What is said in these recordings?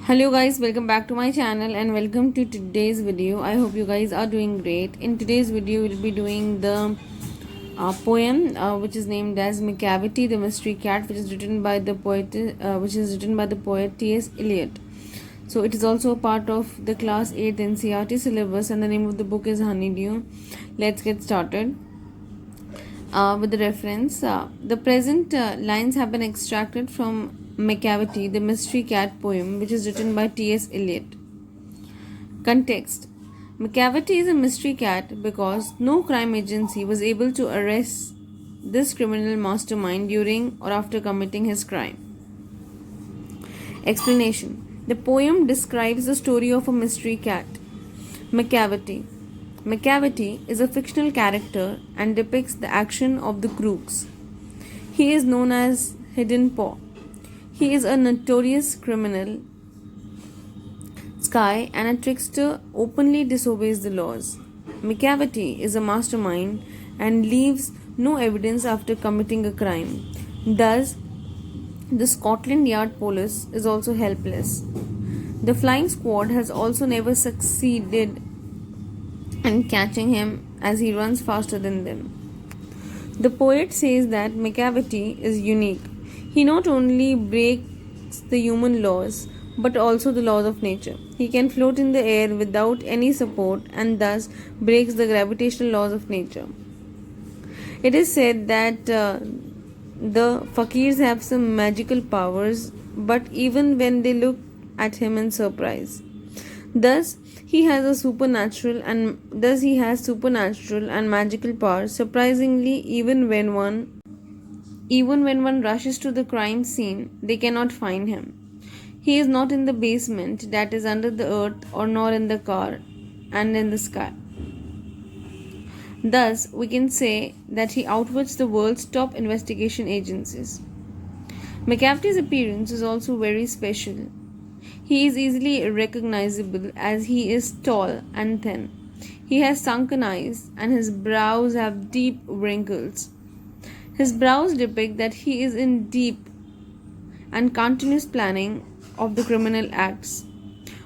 Hello guys, welcome back to my channel and welcome to today's video. I hope you guys are doing great. In today's video we'll be doing the poem which is named as Macavity the Mystery Cat, which is written by the poet T.S. Eliot. So it is also a part of the class 8th NCERT syllabus and the name of the book is Honeydew. Let's get started. With the reference, the present lines have been extracted from Macavity, the Mystery Cat poem, which is written by T.S. Eliot. Context: Macavity is a mystery cat because no crime agency was able to arrest this criminal mastermind during or after committing his crime. Explanation: the poem describes the story of a mystery cat, Macavity. Macavity is a fictional character and depicts the action of the crooks. He is known as Hidden Paw. He is a notorious criminal, Sky, and a trickster openly disobeys the laws. Macavity is a mastermind and leaves no evidence after committing a crime. Thus, the Scotland Yard police is also helpless. The flying squad has also never succeeded in catching him as he runs faster than them. The poet says that Macavity is unique. He not only breaks the human laws but also the laws of nature. He can float in the air without any support and thus breaks the gravitational laws of nature. It is said that the fakirs have some magical powers, but even when they look at him in surprise. Thus he has supernatural and magical powers. Surprisingly, even when one rushes to the crime scene, they cannot find him. He is not in the basement, that is under the earth, or nor in the car and in the sky. Thus, we can say that he outwits the world's top investigation agencies. Macavity's appearance is also very special. He is easily recognizable as he is tall and thin. He has sunken eyes and his brows have deep wrinkles. His brows depict that he is in deep and continuous planning of the criminal acts.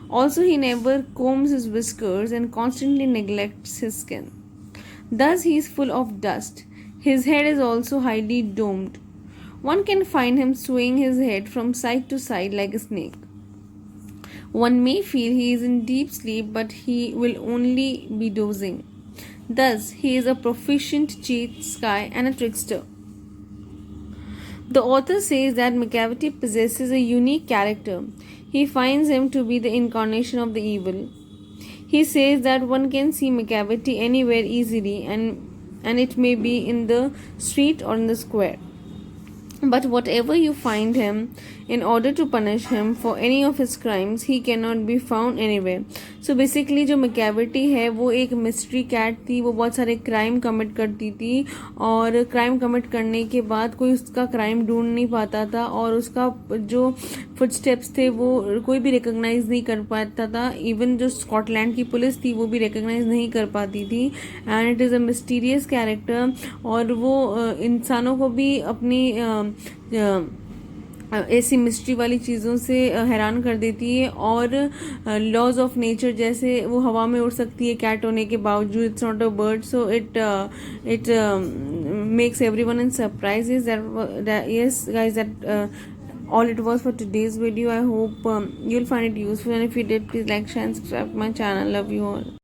Also, he never combs his whiskers and constantly neglects his skin. Thus, he is full of dust. His head is also highly domed. One can find him swaying his head from side to side like a snake. One may feel he is in deep sleep, but he will only be dozing. Thus, he is a proficient cheat, Sky, and a trickster. The author says that Macavity possesses a unique character. He finds him to be the incarnation of the evil. He says that one can see Macavity anywhere easily, and it may be in the street or in the square. But whatever you find him, in order to punish him for any of his crimes, he cannot be found anywhere. So basically जो Macavity है वो एक mystery cat थी. वो बहुत सारे crime commit करती थी और क्राइम कमिट करने के बाद कोई उसका क्राइम ढूंढ नहीं पाता था और उसका जो फुटस्टेप्स थे वो कोई भी रिकॉग्नाइज नहीं कर पाता था. इवन जो स्कॉटलैंड की पुलिस थी वो भी रिकॉग्नाइज नहीं कर पाती थी. And it is a mysterious character और वो इंसानों को भी अपनी ऐसी मिस्ट्री वाली चीज़ों से हैरान कर देती है. और लॉज ऑफ नेचर, जैसे वो हवा में उड़ सकती है कैट होने के बावजूद, it's not a bird, so it makes everyone in surprises. That yes guys, that all it was for today's video. I hope you'll find it useful, and if you did, please like, share and subscribe to my channel. Love you all.